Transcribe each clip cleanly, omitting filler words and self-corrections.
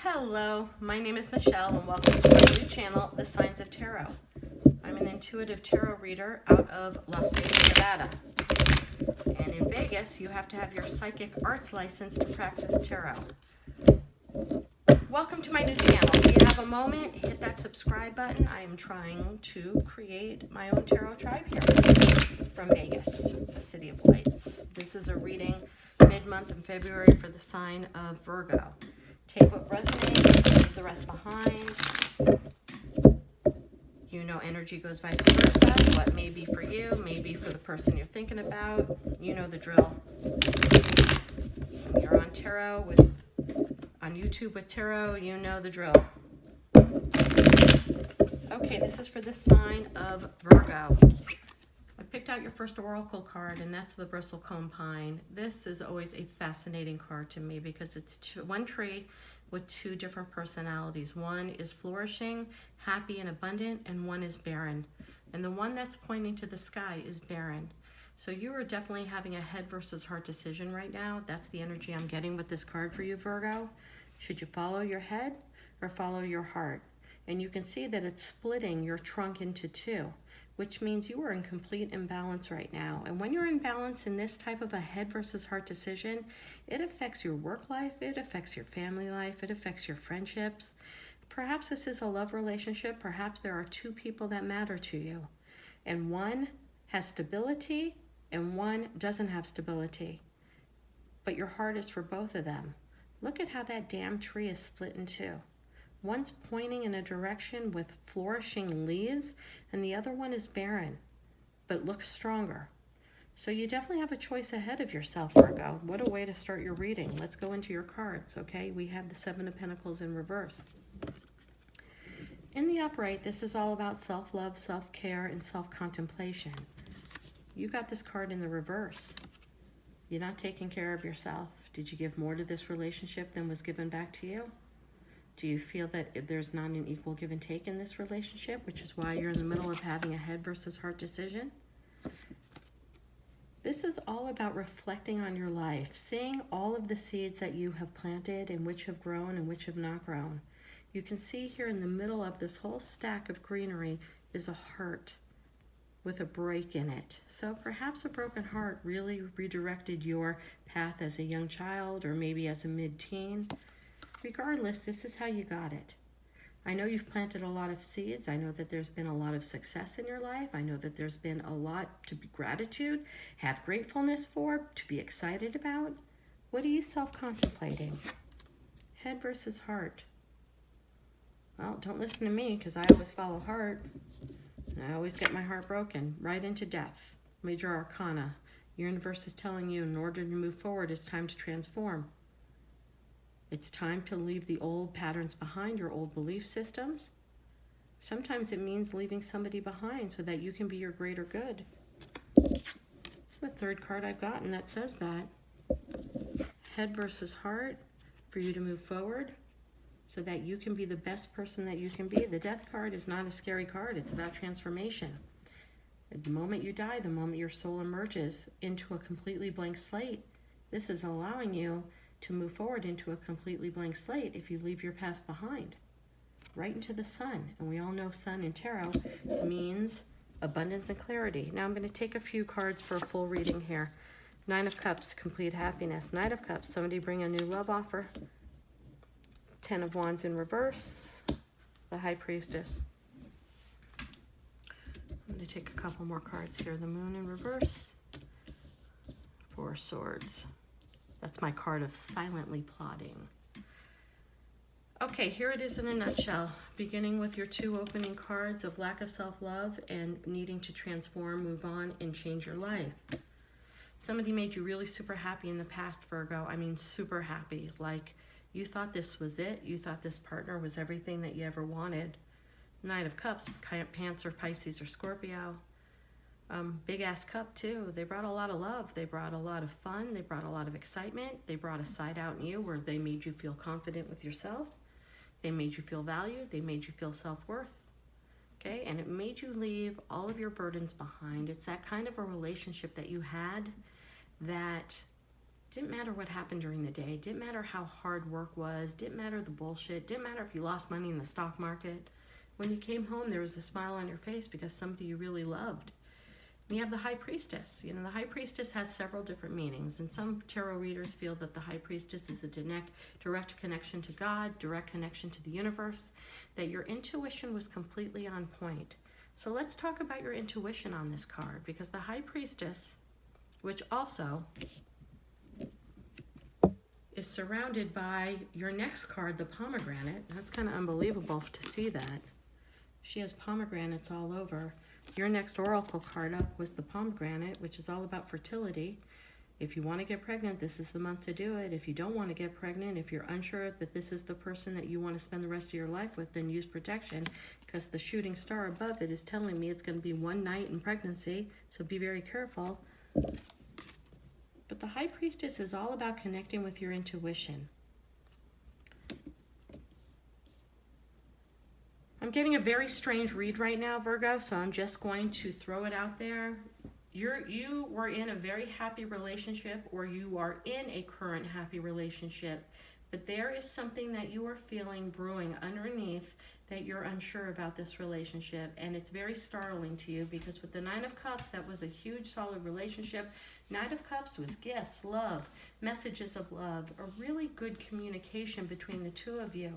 Hello, my name is Michelle and welcome to my new channel, The Signs of Tarot. I'm an intuitive tarot reader out of Las Vegas, Nevada. And in Vegas, you have to have your psychic arts license to practice tarot. Welcome to my new channel. If you have a moment, hit that subscribe button. I am trying to create my own tarot tribe here from Vegas, the City of Lights. This is a reading mid-month in February for the sign of Virgo. Take what resonates, leave the rest behind. You know energy goes vice versa. What may be for you, may be for the person you're thinking about. You know the drill. When you're on tarot on YouTube with tarot, you know the drill. Okay, this is for the sign of Virgo. I picked out your first oracle card, and that's the bristlecone pine. This is always a fascinating card to me because it's one tree with two different personalities. One is flourishing, happy and abundant, and one is barren. And the one that's pointing to the sky is barren. So you are definitely having a head versus heart decision right now. That's the energy I'm getting with this card for you, Virgo. Should you follow your head or follow your heart? And you can see that it's splitting your trunk into two, which means you are in complete imbalance right now. And when you're in balance in this type of a head versus heart decision, it affects your work life, it affects your family life, it affects your friendships. Perhaps this is a love relationship, perhaps there are two people that matter to you. And one has stability and one doesn't have stability. But your heart is for both of them. Look at how that damn tree is split in two. One's pointing in a direction with flourishing leaves, and the other one is barren, but looks stronger. So you definitely have a choice ahead of yourself, Virgo. What a way to start your reading. Let's go into your cards, okay? We have the Seven of Pentacles in reverse. In the upright, this is all about self-love, self-care, and self-contemplation. You got this card in the reverse. You're not taking care of yourself. Did you give more to this relationship than was given back to you? Do you feel that there's not an equal give and take in this relationship, which is why you're in the middle of having a head versus heart decision? This is all about reflecting on your life, seeing all of the seeds that you have planted and which have grown and which have not grown. You can see here in the middle of this whole stack of greenery is a heart with a break in it. So perhaps a broken heart really redirected your path as a young child or maybe as a mid-teen. Regardless, this is how you got it. I know you've planted a lot of seeds. I know that there's been a lot of success in your life. I know that there's been a lot to be gratitude, have gratefulness for, to be excited about. What are you self-contemplating? Head versus heart. Well, don't listen to me because I always follow heart. And I always get my heart broken. Right into death. Major Arcana. Your universe is telling you in order to move forward, it's time to transform. It's time to leave the old patterns behind, your old belief systems. Sometimes it means leaving somebody behind so that you can be your greater good. It's the third card I've gotten that says that. Head versus heart, for you to move forward so that you can be the best person that you can be. The death card is not a scary card. It's about transformation. The moment you die, the moment your soul emerges into a completely blank slate, this is allowing you to move forward into a completely blank slate if you leave your past behind. Right into the sun. And we all know sun in tarot means abundance and clarity. Now I'm going to take a few cards for a full reading here. Nine of Cups, complete happiness. Knight of Cups, somebody bring a new love offer. Ten of Wands in reverse. The High Priestess. I'm going to take a couple more cards here. The Moon in reverse. Four Swords. That's my card of silently plotting. Okay, here it is in a nutshell. Beginning with your two opening cards of lack of self-love and needing to transform, move on, and change your life. Somebody made you really super happy in the past, Virgo. I mean, super happy. Like, you thought this was it. You thought this partner was everything that you ever wanted. Knight of Cups, Cancer, Pisces, or Scorpio. Big ass cup too. They brought a lot of love. They brought a lot of fun. They brought a lot of excitement. They brought a side out in you where they made you feel confident with yourself. They made you feel valued. They made you feel self-worth. Okay, and it made you leave all of your burdens behind. It's that kind of a relationship that you had that Didn't matter what happened during the day. Didn't matter how hard work was. Didn't matter the bullshit. Didn't matter if you lost money in the stock market. When you came home, there was a smile on your face because somebody you really loved. And you have the High Priestess. You know, the High Priestess has several different meanings. And some tarot readers feel that the High Priestess is a direct connection to God, direct connection to the universe, that your intuition was completely on point. So let's talk about your intuition on this card, because the High Priestess, which also is surrounded by your next card, the pomegranate. That's kind of unbelievable to see that. She has pomegranates all over. Your next oracle card up was the pomegranate, which is all about fertility. If you want to get pregnant, this is the month to do it. If you don't want to get pregnant, if you're unsure that this is the person that you want to spend the rest of your life with, then use protection, because the shooting star above it is telling me it's going to be one night in pregnancy, so be very careful. But the High Priestess is all about connecting with your intuition. I'm getting a very strange read right now, Virgo, so I'm just going to throw it out there. You were in a very happy relationship, or you are in a current happy relationship, but there is something that you are feeling brewing underneath that you're unsure about this relationship, and it's very startling to you, because with the Nine of Cups, that was a huge solid relationship. Nine of Cups was gifts, love, messages of love, a really good communication between the two of you.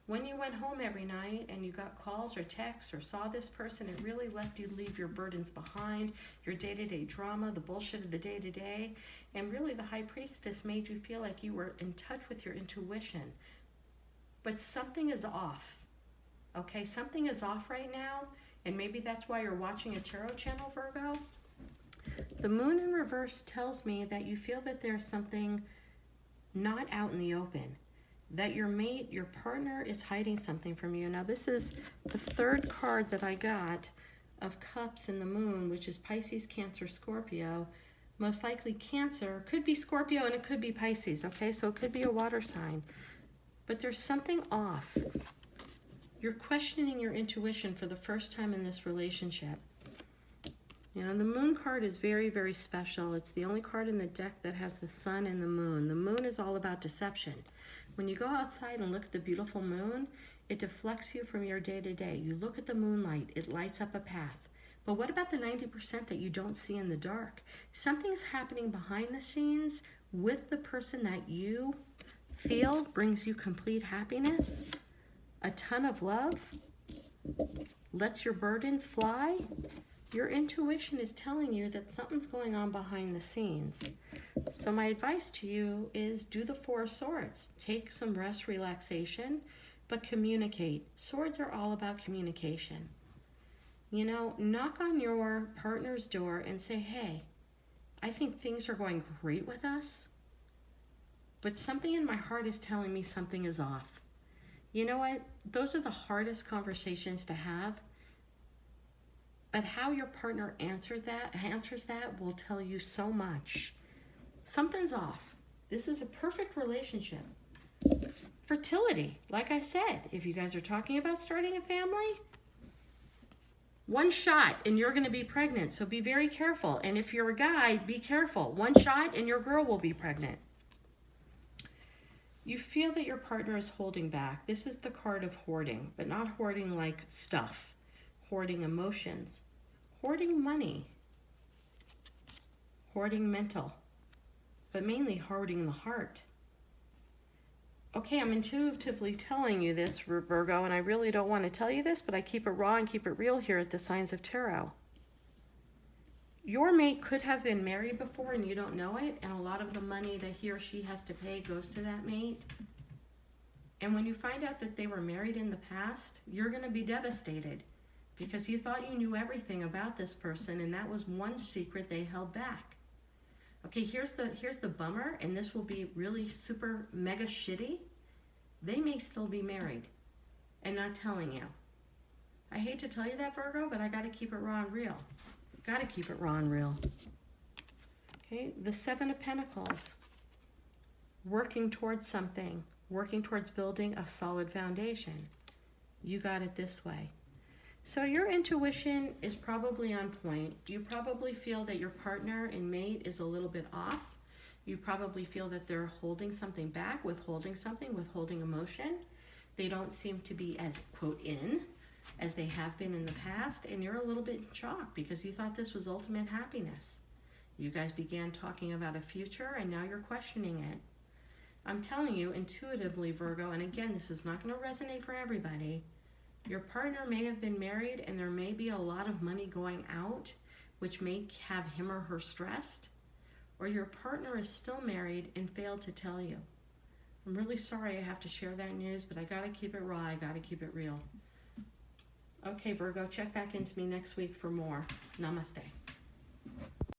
When you went home every night and you got calls or texts or saw this person, it really left you leave your burdens behind, your day-to-day drama, the bullshit of the day-to-day. And really the High Priestess made you feel like you were in touch with your intuition. But something is off, okay? Something is off right now, and maybe that's why you're watching a tarot channel, Virgo. The moon in reverse tells me that you feel that there's something not out in the open, that your mate, your partner, is hiding something from you. Now, this is the third card that I got of Cups in the moon, which is Pisces, Cancer, Scorpio. Most likely Cancer, could be Scorpio, and it could be Pisces, okay? So it could be a water sign. But there's something off. You're questioning your intuition for the first time in this relationship. You know, the moon card is very, very special. It's the only card in the deck that has the sun and the moon. The moon is all about deception. When you go outside and look at the beautiful moon, it deflects you from your day-to-day. You look at the moonlight, it lights up a path. But what about the 90% that you don't see in the dark? Something's happening behind the scenes with the person that you feel brings you complete happiness, a ton of love, lets your burdens fly. Your intuition is telling you that something's going on behind the scenes. So my advice to you is do the Four of Swords. Take some rest, relaxation, but communicate. Swords are all about communication. You know, knock on your partner's door and say, hey, I think things are going great with us, but something in my heart is telling me something is off. You know what? Those are the hardest conversations to have. But how your partner answers that will tell you so much. Something's off. This is a perfect relationship. Fertility, like I said, if you guys are talking about starting a family, one shot and you're going to be pregnant, so be very careful. And if you're a guy, be careful. One shot and your girl will be pregnant. You feel that your partner is holding back. This is the card of hoarding, but not hoarding like stuff. Hoarding emotions, hoarding money, hoarding mental, but mainly hoarding the heart. Okay, I'm intuitively telling you this, Virgo, and I really don't want to tell you this, but I keep it raw and keep it real here at the Signs of Tarot. Your mate could have been married before and you don't know it, and a lot of the money that he or she has to pay goes to that mate. And when you find out that they were married in the past, you're going to be devastated, because you thought you knew everything about this person, and that was one secret they held back. Okay, here's the bummer, and this will be really super mega shitty. They may still be married and not telling you. I hate to tell you that, Virgo, but I got to keep it raw and real. Got to keep it raw and real. Okay, the Seven of Pentacles. Working towards something, working towards building a solid foundation. You got it this way. So your intuition is probably on point. You probably feel that your partner and mate is a little bit off. You probably feel that they're holding something back, withholding something, withholding emotion. They don't seem to be as, quote, in as they have been in the past, and you're a little bit in shock because you thought this was ultimate happiness. You guys began talking about a future, and now you're questioning it. I'm telling you intuitively, Virgo, and again, this is not going to resonate for everybody. Your partner may have been married, and there may be a lot of money going out, which may have him or her stressed, or your partner is still married and failed to tell you. I'm really sorry I have to share that news, but I got to keep it raw. I got to keep it real. Okay, Virgo, check back into me next week for more. Namaste.